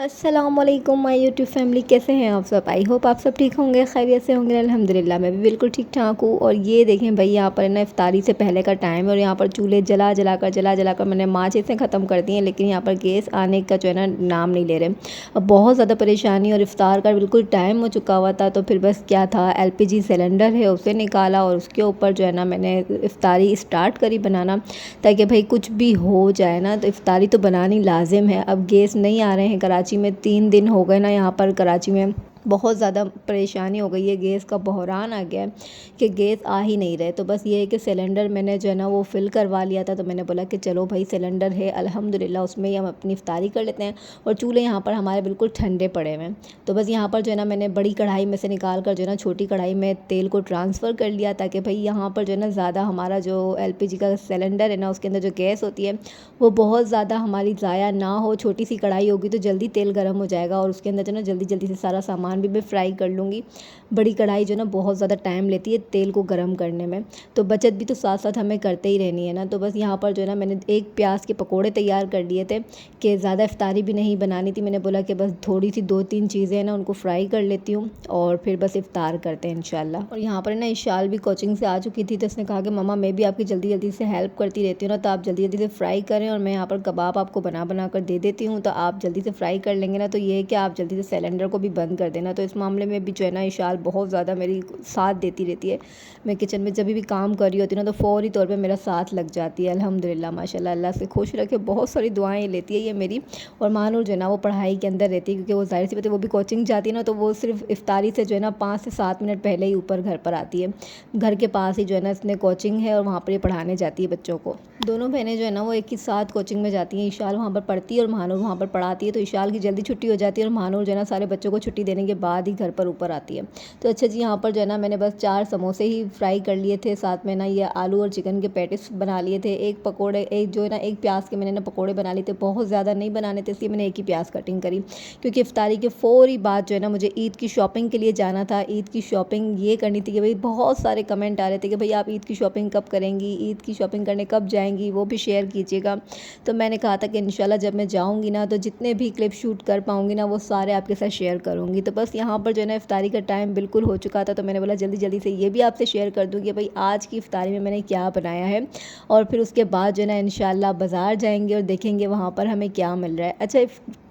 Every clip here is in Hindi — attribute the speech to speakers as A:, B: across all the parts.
A: अस्सलामुअलैकुम माय यूट्यूब फैमिली, कैसे हैं आप सब। आई होप आप सब ठीक होंगे, खैरियत से होंगे। अल्हम्दुलिल्लाह मैं भी बिल्कुल ठीक ठाक हूँ। और ये देखें भाई, यहाँ पर ना इफ्तारी से पहले का टाइम है और यहाँ पर चूल्हे जला जला कर मैंने माचिसें ख़त्म कर दी हैं, लेकिन यहाँ पर गैस आने का जो है ना नाम नहीं ले रहे। अब बहुत ज़्यादा परेशानी, और इफ्तार का बिल्कुल टाइम हो चुका हुआ था। तो फिर बस क्या था, LPG सिलेंडर है उसे निकाला और उसके ऊपर जो है ना मैंने इफ्तारी स्टार्ट करी बनाना, ताकि भाई कुछ भी हो जाए ना तो इफ्तारी तो बनानी लाजिम है। अब गैस नहीं आ रहे हैं कराची में, 3 दिन हो गए ना यहाँ पर कराची में बहुत ज़्यादा परेशानी हो गई है। गैस का बहरान आ गया है कि गैस आ ही नहीं रहे। तो बस ये है कि सिलेंडर मैंने जो है ना वो फ़िल करवा लिया था। तो मैंने बोला कि चलो भाई सिलेंडर है अल्हम्दुलिल्लाह, उसमें ही हम अपनी इफ्तारी कर लेते हैं। और चूल्हे यहाँ पर हमारे बिल्कुल ठंडे पड़े हुए हैं। तो बस यहाँ पर जो है ना मैंने बड़ी कढ़ाई में से निकाल कर जो है ना छोटी कढ़ाई में तेल को ट्रांसफ़र कर लिया, ताकि भाई यहाँ पर जो है ना ज़्यादा हमारा जो LPG का सिलेंडर है ना, उसके अंदर जो गैस होती है वो बहुत ज़्यादा हमारी ज़ाया ना हो। छोटी सी कढ़ाई होगी तो जल्दी तेल गर्म हो जाएगा और उसके अंदर जो है ना जल्दी जल्दी से सारा सामान भी मैं फ्राई कर लूँगी। बड़ी कढ़ाई जो है ना बहुत ज़्यादा टाइम लेती है तेल को गर्म करने में, तो बचत भी तो साथ साथ हमें करते ही रहनी है ना। तो बस यहाँ पर जो है ना मैंने एक प्याज के पकोड़े तैयार कर लिए थे कि ज़्यादा इफ्तारी भी नहीं बनानी थी। मैंने बोला कि बस थोड़ी सी 2-3 चीज़ें हैं ना उनको फ्राई कर लेती हूँ और फिर बस इफ्तार करते हैं इंशाल्लाह। और यहाँ पर ना इशाल भी कोचिंग से आ चुकी थी, तो उसने कहा कि मम्मा मैं भी आपकी जल्दी जल्दी से हेल्प करती रहती हूँ ना, तो आप जल्दी जल्दी से फ्राई करें और मैं यहाँ पर कबाब आपको बना कर दे देती हूँ, तो आप जल्दी से फ्राई कर लेंगे ना। तो ये है कि आप जल्दी से सिलेंडर को भी बंद कर देना। तो इस मामले में भी जो है ना इशाल बहुत ज़्यादा मेरी साथ देती रहती है। मैं किचन में जब भी काम कर रही होती हूँ ना तो फ़ौरी तौर पे मेरा साथ लग जाती है। अल्हम्दुलिल्लाह माशाल्लाह, अल्लाह से खुश रखे, बहुत सारी दुआएं लेती है ये मेरी। और मानूर जो है ना वो पढ़ाई के अंदर रहती है, क्योंकि वो ज़ाहिर सी बात है वो भी कोचिंग जाती है ना, तो वो सिर्फ इफ्तारी से जो है ना 5 से 7 मिनट पहले ही ऊपर घर पर आती है। घर के पास ही जो है ना इसने कोचिंग है और वहाँ पर ये पढ़ाने जाती है बच्चों को। दोनों बहनें जो है ना वो एक ही साथ कोचिंग में जाती हैं। इशाल वहाँ पर पढ़ती है और महानूर वहाँ पर पढ़ाती है। तो इशाल की जल्दी छुट्टी हो जाती है और महानूर जो है ना सारे बच्चों को छुट्टी देने के बाद ही घर पर ऊपर आती है। तो अच्छा जी, यहाँ पर जो है ना मैंने बस 4 समोसे ही फ्राई कर लिए थे, साथ में ना ये आलू और चिकन के पैटिस बना लिए थे। एक पकोड़े, एक जो है ना एक प्याज के मैंने ना पकोड़े बना लिए थे, बहुत ज़्यादा नहीं बनाने थे इसलिए मैंने एक ही प्याज कटिंग करी, क्योंकि इफ्तारी के फ़ौरी बाद जो है ना मुझे ईद की शॉपिंग के लिए जाना था। ईद की शॉपिंग ये करनी थी कि भाई बहुत सारे कमेंट आ रहे थे कि भाई आप ईद की शॉपिंग कब करेंगी, ईद की शॉपिंग करने कब जाएंगी, वो भी शेयर कीजिएगा। तो मैंने कहा था कि इंशाल्लाह जब मैं जाऊँगी ना तो जितने भी क्लिप शूट कर पाऊँगी ना वो सारे आपके साथ शेयर करूँगी। तो बस यहाँ पर जो है ना इफ्तारी का टाइम बिल्कुल हो चुका था, तो मैंने बोला जल्दी जल्दी से ये भी आपसे शेयर कर दूँ कि भाई आज की इफ्तारी में मैंने क्या बनाया है। और फिर उसके बाद जो है ना इंशाल्लाह बाज़ार जाएंगे और देखेंगे वहाँ पर हमें क्या मिल रहा है। अच्छा,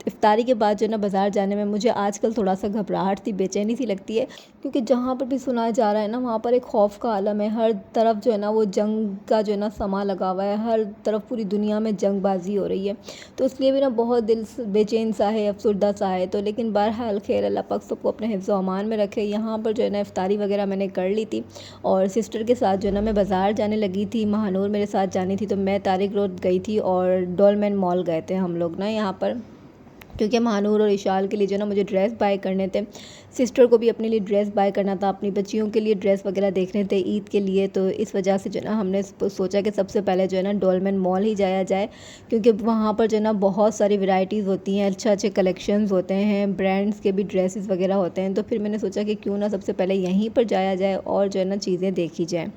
A: इफ्तारी के बाद जो है ना बाज़ार जाने में मुझे आजकल थोड़ा सा घबराहट सी, बेचैनी सी लगती है, क्योंकि जहाँ पर भी सुना जा रहा है ना वहाँ पर एक खौफ का आलम है। हर तरफ जो है ना वो जंग का जो है ना समा लगा हुआ है, हर तरफ पूरी दुनिया में जंगबाजी हो रही है। तो इसलिए भी ना बहुत दिल बेचैन सा है, अफसरदा सा है। तो लेकिन बहरहाल खैर, अल्लाह पाक सबको अपने हिफ्ज़ व अमान में रखे। यहाँ पर जो है ना इफ्तारी वगैरह मैंने कर ली थी और सिस्टर के साथ जो है ना मैं बाज़ार जाने लगी थी। महानूर मेरे साथ जानी थी, तो मैं तारिक रोड गई थी और डोलमैन मॉल गए थे हम लोग ना यहाँ पर, क्योंकि महानूर और इशाल के लिए जो है ना मुझे ड्रेस बाय करने थे। सिस्टर को भी अपने लिए ड्रेस बाय करना था, अपनी बच्चियों के लिए ड्रेस वगैरह देखने थे ईद के लिए। तो इस वजह से जो है ना हमने सोचा कि सबसे पहले जो है ना डोलमैन मॉल ही जाया जाए, क्योंकि वहाँ पर जो है ना बहुत सारी वैरायटीज़ होती हैं, अच्छे अच्छे कलेक्शंस होते हैं, ब्रांड्स के भी ड्रेसेस वगैरह होते हैं। तो फिर मैंने सोचा कि क्यों ना सबसे पहले यहीं पर जाया जाए और जो है ना चीज़ें देखी जाए।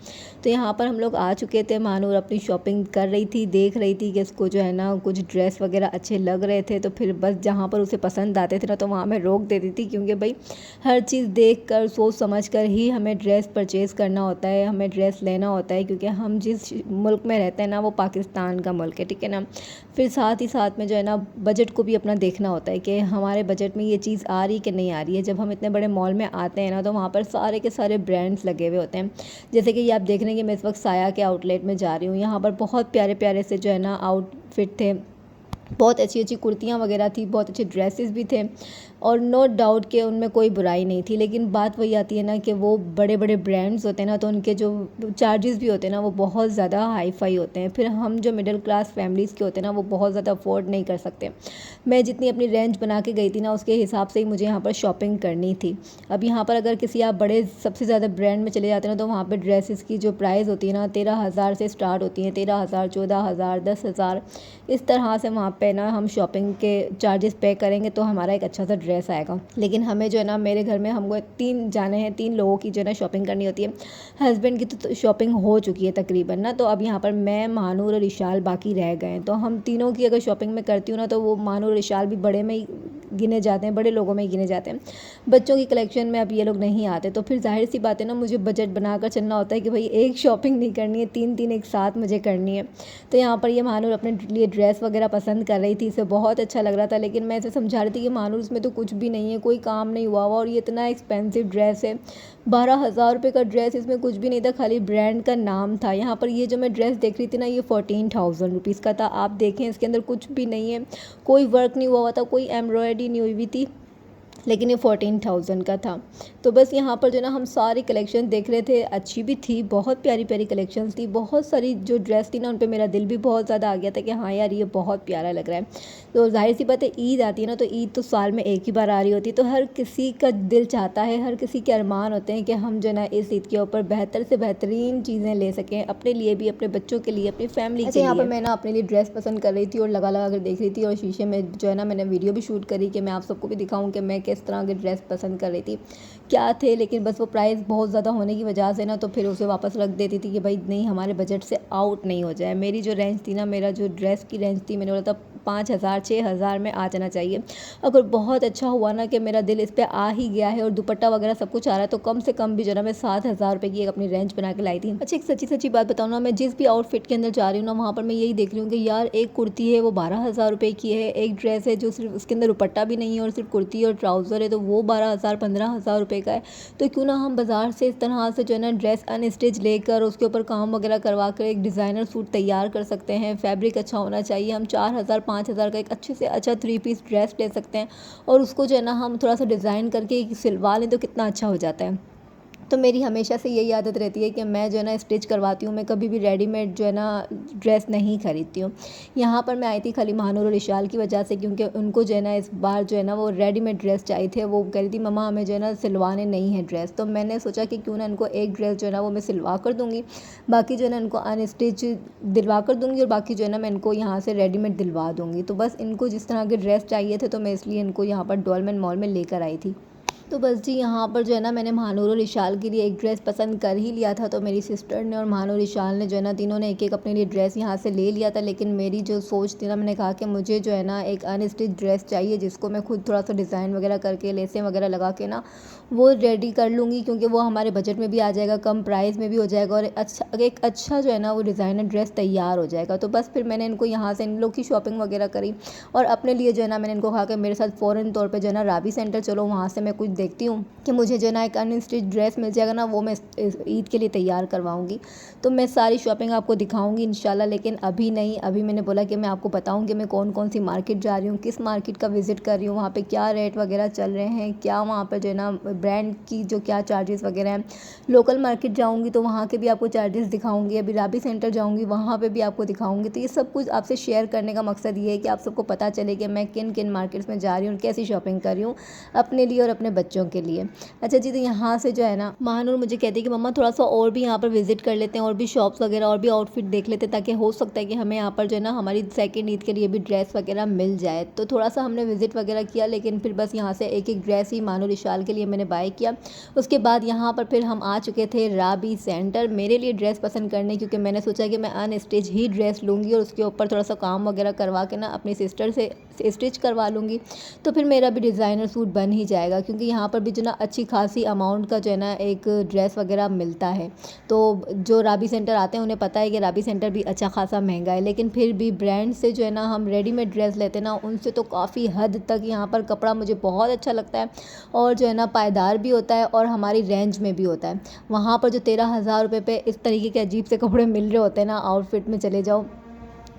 A: तो यहाँ पर हम लोग आ चुके थे। महानूर अपनी शॉपिंग कर रही थी, देख रही थी कि इसको जो है ना कुछ ड्रेस वगैरह अच्छे लग रहे थे। तो फिर बस जहाँ पर उसे पसंद आते थे ना तो वहाँ मैं रोक देती थी, क्योंकि भाई हर चीज़ देख कर सोच समझ कर ही हमें ड्रेस परचेज़ करना होता है, हमें ड्रेस लेना होता है, क्योंकि हम जिस मुल्क में रहते हैं ना वो पाकिस्तान का मुल्क है, ठीक है ना। फिर साथ ही साथ में जो है ना बजट को भी अपना देखना होता है कि हमारे बजट में ये चीज़ आ रही कि नहीं आ रही है। जब हम इतने बड़े मॉल में आते हैं ना तो वहाँ पर सारे के सारे ब्रांड्स लगे हुए होते हैं। जैसे कि ये आप देख रहे हैं कि मैं इस वक्त साया के आउटलेट में जा रही हूँ। यहाँ पर बहुत प्यारे प्यारे से जो है ना आउटफिट थे, बहुत अच्छी अच्छी कुर्तियाँ वगैरह थी, बहुत अच्छे ड्रेसेस भी थे, और नो डाउट कि उनमें कोई बुराई नहीं थी। लेकिन बात वही आती है ना कि वो बड़े बड़े ब्रांड्स होते हैं ना, तो उनके जो चार्जेस भी होते हैं ना वो बहुत ज़्यादा हाई फाई होते हैं। फिर हम जो मिडिल क्लास फैमिलीज़ के होते हैं ना वो बहुत ज़्यादा अफोर्ड नहीं कर सकते। मैं जितनी अपनी रेंज बना के गई थी ना उसके हिसाब से ही मुझे यहाँ पर शॉपिंग करनी थी। अब यहाँ पर अगर किसी आप बड़े सबसे ज़्यादा ब्रांड में चले जाते हैं ना तो वहाँ पर ड्रेसेस की जो प्राइस होती है ना 13,000 से स्टार्ट होती है, 13,000, 14,000, 10,000, इस तरह से वहाँ पे ना हम शॉपिंग के चार्जेस पे करेंगे तो हमारा एक अच्छा सा ड्रेस आएगा। लेकिन हमें जो है ना मेरे घर में हमको 3 जाने हैं, 3 लोगों की जो है ना शॉपिंग करनी होती है। हस्बैंड की तो शॉपिंग हो चुकी है तकरीबन ना, तो अब यहाँ पर मैं, महानूर और इशाल बाकी रह गए हैं। तो हम तीनों की अगर शॉपिंग मैं करती हूँ ना तो वो महानूर और इशाल भी बड़े में ही गिने जाते हैं, बड़े लोगों में ही गिने जाते हैं। बच्चों की कलेक्शन में अब ये लोग नहीं आते, तो फिर ज़ाहिर सी बात है ना, मुझे बजट बनाकर चलना होता है कि भाई एक शॉपिंग नहीं करनी है, 3 एक साथ मुझे करनी है। तो यहाँ पर ये महानूर अपने लिए ड्रेस वगैरह पसंद कर रही थी, इसे बहुत अच्छा लग रहा था, लेकिन मैं इसे समझा रही थी कि महानूर इसमें तो कुछ भी नहीं है, कोई काम नहीं हुआ और ये इतना एक्सपेंसिव ड्रेस है, 12,000 रुपये का ड्रेस, इसमें कुछ भी नहीं था, खाली ब्रांड का नाम था। यहाँ पर ये जो मैं ड्रेस देख रही थी ना, ये 14,000 रुपीज़ का था। आप देखें इसके अंदर कुछ भी नहीं है, कोई वर्क नहीं हुआ था, कोई एम्ब्रॉयडरी नहीं हुई थी, लेकिन ये 14,000 का था। तो बस यहाँ पर जो ना हम सारी कलेक्शन देख रहे थे, अच्छी भी थी, बहुत प्यारी प्यारी कलेक्शंस थी, बहुत सारी जो ड्रेस थी ना उन पे मेरा दिल भी बहुत ज़्यादा आ गया था कि हाँ यार ये बहुत प्यारा लग रहा है। तो जाहिर सी बात है, ईद आती है ना, तो ईद तो साल में एक ही बार आ रही होती है, तो हर किसी का दिल चाहता है, हर किसी के अरमान होते हैं कि हम जो ना इस ईद के ऊपर बेहतर से बेहतरीन चीज़ें ले सकें, अपने लिए भी, अपने बच्चों के लिए, अपनी फैमिली के लिए। यहाँ पर मैं ना अपने लिए ड्रेस पसंद कर रही थी और लगा लगा कर देख रही थी, और शीशे में जो है ना मैंने वीडियो भी शूट करी कि मैं आप सबको भी दिखाऊँ कि मैं किस तरह के ड्रेस पसंद कर रही थी, क्या थे। लेकिन बस वो प्राइस बहुत ज़्यादा होने की वजह से ना तो फिर उसे वापस रख देती थी कि भाई नहीं, हमारे बजट से आउट नहीं हो जाए। मेरी जो रेंज थी ना, मेरा जो ड्रेस की रेंज थी, मैंने बोला था 5,000 6,000 में आ जाना चाहिए। अगर बहुत अच्छा हुआ ना कि मेरा दिल इस पर आ ही गया है और दुपट्टा वगैरह सब कुछ आ रहा है, तो कम से कम भी जो ना मैं 7,000 रुपये की एक अपनी रेंज बना के लाई थी। अच्छा, एक सच्ची सच्ची बात बताऊँ ना, मैं जिस भी आउटफिट के अंदर जा रही हूँ ना, वहाँ पर मैं यही देख रही हूँ कि यार एक कुर्ती है वो 12,000 रुपये की है, एक ड्रेस है जो सिर्फ उसके अंदर दुपट्टा भी नहीं है और सिर्फ कुर्ती और ट्राउज़र है, तो वो 12,000 15,000 रुपये का है। तो क्यों ना हम बाज़ार से इस तरह से जो है ना ड्रेस अनस्टिच लेकर उसके ऊपर काम वगैरह करवा कर एक डिज़ाइनर सूट तैयार कर सकते हैं। फैब्रिक अच्छा होना चाहिए, हम 4,000 5,000 का एक अच्छे से अच्छा 3 पीस ड्रेस ले सकते हैं और उसको जो है ना हम थोड़ा सा डिज़ाइन करके सिलवा लें तो कितना अच्छा हो जाता है। तो मेरी हमेशा से यही आदत रहती है कि मैं जो है ना स्टिच करवाती हूँ, मैं कभी भी रेडीमेड जो है ना ड्रेस नहीं खरीदती हूँ। यहाँ पर मैं आई थी खाली महानूर और इशाल की वजह से, क्योंकि उनको जो है ना इस बार जो है ना वो रेडीमेड ड्रेस चाहिए थे। वो कह रही थी मम्मा हमें जो है ना सिलवाने नहीं है ड्रेस, तो मैंने सोचा कि क्यों ना इनको एक ड्रेस जो है ना वो मैं सिलवा कर दूँगी, बाकी जो है ना इनको अनस्टिच दिलवा कर दूँगी और बाकी जो है ना मैं इनको यहाँ से रेडीमेड दिलवा दूँगी। तो बस इनको जिस तरह के ड्रेस चाहिए थे तो मैं इसलिए इनको यहाँ पर डोलमेन मॉल में लेकर आई थी। तो बस जी यहाँ पर जो है ना मैंने महानूर और इशाल के लिए एक ड्रेस पसंद कर ही लिया था, तो मेरी सिस्टर ने और महानूर इशाल ने जो है ना तीनों ने एक एक अपने लिए ड्रेस यहाँ से ले लिया था। लेकिन मेरी जो सोच थी ना, मैंने कहा कि मुझे जो है ना एक अनस्टिच ड्रेस चाहिए जिसको मैं खुद थोड़ा सा डिज़ाइन वगैरह करके लेसें वगैरह लगा के ना वो रेडी कर लूँगी, क्योंकि वो हमारे बजट में भी आ जाएगा, कम प्राइस में भी हो जाएगा और एक अच्छा जो है ना वो डिज़ाइनर ड्रेस तैयार हो जाएगा। तो बस फिर मैंने इनको यहाँ से इन लोग की शॉपिंग वगैरह करी और अपने लिए जो है ना मैंने इनको कहा कि मेरे साथ फ़ौरन तौर पर जो है ना राबी सेंटर चलो, वहाँ से मैं कुछ देखती हूँ कि मुझे जो है ना एक अनस्टिच ड्रेस मिल जाएगा ना, वो मैं ईद के लिए तैयार करवाऊँगी। तो मैं सारी शॉपिंग आपको दिखाऊँगी इंशाल्लाह, लेकिन अभी नहीं। अभी मैंने बोला कि मैं आपको बताऊँ कि मैं कौन कौन सी मार्केट जा रही हूँ, किस मार्केट का विज़िट कर रही हूँ, वहाँ पे क्या रेट वगैरह चल रहे हैं, क्या वहाँ पर जो है ना ब्रांड की जो क्या चार्जेस वगैरह हैं। लोकल मार्केट जाऊँगी तो वहाँ के भी आपको चार्जेस दिखाऊँगी, अभी राबी सेंटर जाऊँगी वहाँ पर भी आपको दिखाऊँगी। तो ये सब कुछ आपसे शेयर करने का मकसद ये है कि आप सबको पता चले कि मैं किन किन मार्केट्स में जा रही हूँ, कैसी शॉपिंग कर रही हूँ अपने लिए और अपने बच्चों के लिए। अच्छा जी, तो यहाँ से जो है ना महानूर मुझे कहती है कि मम्मा थोड़ा सा और भी यहाँ पर विजिट कर लेते हैं, और भी शॉप्स वगैरह और भी आउटफिट देख लेते हैं, ताकि हो सकता है कि हमें यहाँ पर जो है ना हमारी सेकंड ईद के लिए भी ड्रेस वगैरह मिल जाए। तो थोड़ा सा हमने विजिट वगैरह किया, लेकिन फिर बस यहाँ से एक एक ड्रेस ही महानूर इशाल के लिए मैंने बाय किया। उसके बाद यहाँ पर फिर हम आ चुके थे राबी सेंटर मेरे लिए ड्रेस पसंद करने, क्योंकि मैंने सोचा कि मैं अनस्टिच ही ड्रेस लूँगी और उसके ऊपर थोड़ा सा काम वगैरह करवा के ना अपनी सिस्टर से स्टिच करवा लूँगी, तो फिर मेरा भी डिज़ाइनर सूट बन ही जाएगा। क्योंकि यहाँ पर भी जो ना अच्छी खासी अमाउंट का जो है ना एक ड्रेस वगैरह मिलता है। तो जो राबी सेंटर आते हैं उन्हें पता है कि राबी सेंटर भी अच्छा खासा महंगा है, लेकिन फिर भी ब्रांड से जो है ना हम रेडीमेड ड्रेस लेते हैं ना, उनसे तो काफ़ी हद तक यहाँ पर कपड़ा मुझे बहुत अच्छा लगता है और जो है ना पायदार भी होता है और हमारी रेंज में भी होता है। वहाँ पर जो 13,000 रुपये पे इस तरीके के अजीब से कपड़े मिल रहे होते हैं ना, आउटफिट में चले जाओ,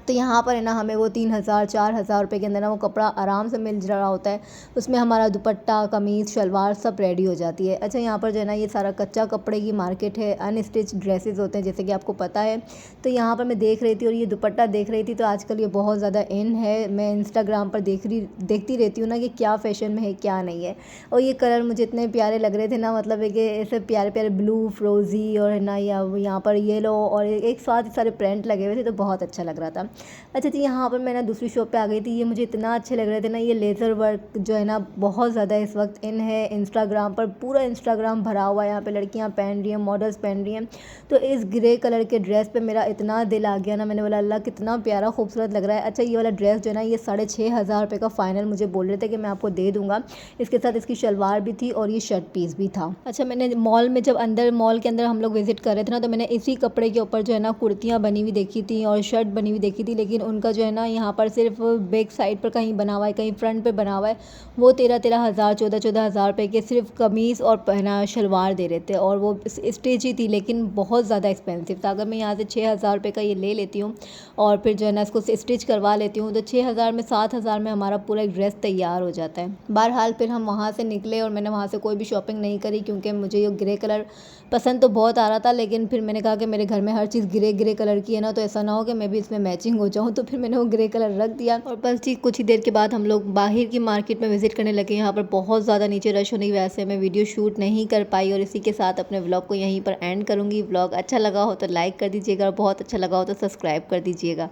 A: तो यहाँ पर है ना हमें वो 3,000 4,000 रुपये के अंदर ना वो कपड़ा आराम से मिल रहा होता है। उसमें हमारा दुपट्टा, कमीज़, शलवार सब रेडी हो जाती है। अच्छा, यहाँ पर जो है ना ये सारा कच्चा कपड़े की मार्केट है, अनस्टिच ड्रेसेस होते हैं जैसे कि आपको पता है। तो यहाँ पर मैं देख रही थी और ये दुपट्टा देख रही थी, तो आजकल ये बहुत ज़्यादा इन है। मैं इंस्टाग्राम पर देखती रहती हूँ ना कि क्या फ़ैशन में है क्या नहीं है, और ये कलर मुझे इतने प्यारे लग रहे थे ना, मतलब है कि ऐसे प्यारे प्यारे ब्लू, फ्रोज़ी और है ना यहाँ पर येलो और एक साथ सारे प्रिंट लगे हुए थे, तो बहुत अच्छा लग रहा था। अच्छा जी, यहाँ पर मैं ना दूसरी शॉप पे आ गई थी। ये मुझे इतना अच्छे लग रहे थे ना, ये लेज़र वर्क जो है ना बहुत ज़्यादा इस वक्त इन है। इंस्टाग्राम पर पूरा इंस्टाग्राम भरा हुआ है, यहाँ पे लड़कियाँ पहन रही हैं, मॉडल्स पहन रही हैं। तो इस ग्रे कलर के ड्रेस पे मेरा इतना दिल आ गया ना, मैंने बोला अल्लाह कितना प्यारा खूबसूरत लग रहा है। अच्छा, ये वाला ड्रेस जो है ना ये 6,500 रुपये का फ़ाइनल मुझे बोल रहे थे कि मैं आपको दे दूँगा। इसके साथ इसकी शलवार भी थी और ये शर्ट पीस भी था। अच्छा, मैंने मॉल में जब मॉल के अंदर हम लोग विज़िट कर रहे थे ना, तो मैंने इसी कपड़े के ऊपर जो है ना कुर्तियाँ बनी हुई देखी थी और शर्ट बनी हुई देखी थी, लेकिन उनका जो है ना यहाँ पर सिर्फ बैक साइड पर कहीं बना हुआ है, कहीं फ्रंट पे बना हुआ है। वो 13,000 14,000 रुपये के सिर्फ कमीज़ और पहना शलवार दे रहे थे, और वो स्टिच ही थी, लेकिन बहुत ज़्यादा एक्सपेंसिव था। अगर मैं यहाँ से 6,000 रुपये का ये ले लेती हूँ और फिर जो है ना इसको स्टिच करवा लेती हूँ, तो 6,000 में 7,000 में हमारा पूरा एक ड्रेस तैयार हो जाता है। बहरहाल फिर हम वहाँ से निकले और मैंने वहाँ से कोई भी शॉपिंग नहीं करी, क्योंकि मुझे ये ग्रे कलर पसंद तो बहुत आ रहा था, लेकिन फिर मैंने कहा कि मेरे घर में हर चीज़ ग्रे ग्रे कलर की है ना, तो ऐसा ना हो कि मैं भी इसमें मैचिंग हो जाऊँ। तो फिर मैंने वो ग्रे कलर रख दिया और बस जी कुछ ही देर के बाद हम लोग बाहर की मार्केट में विज़िट करने लगे। यहाँ पर बहुत ज़्यादा नीचे रश होने की वजह से मैं वीडियो शूट नहीं कर पाई, और इसी के साथ अपने व्लॉग को यहीं पर एंड करूँगी। व्लॉग अच्छा लगा हो तो लाइक कर दीजिएगा, और बहुत अच्छा लगा हो तो सब्सक्राइब कर दीजिएगा।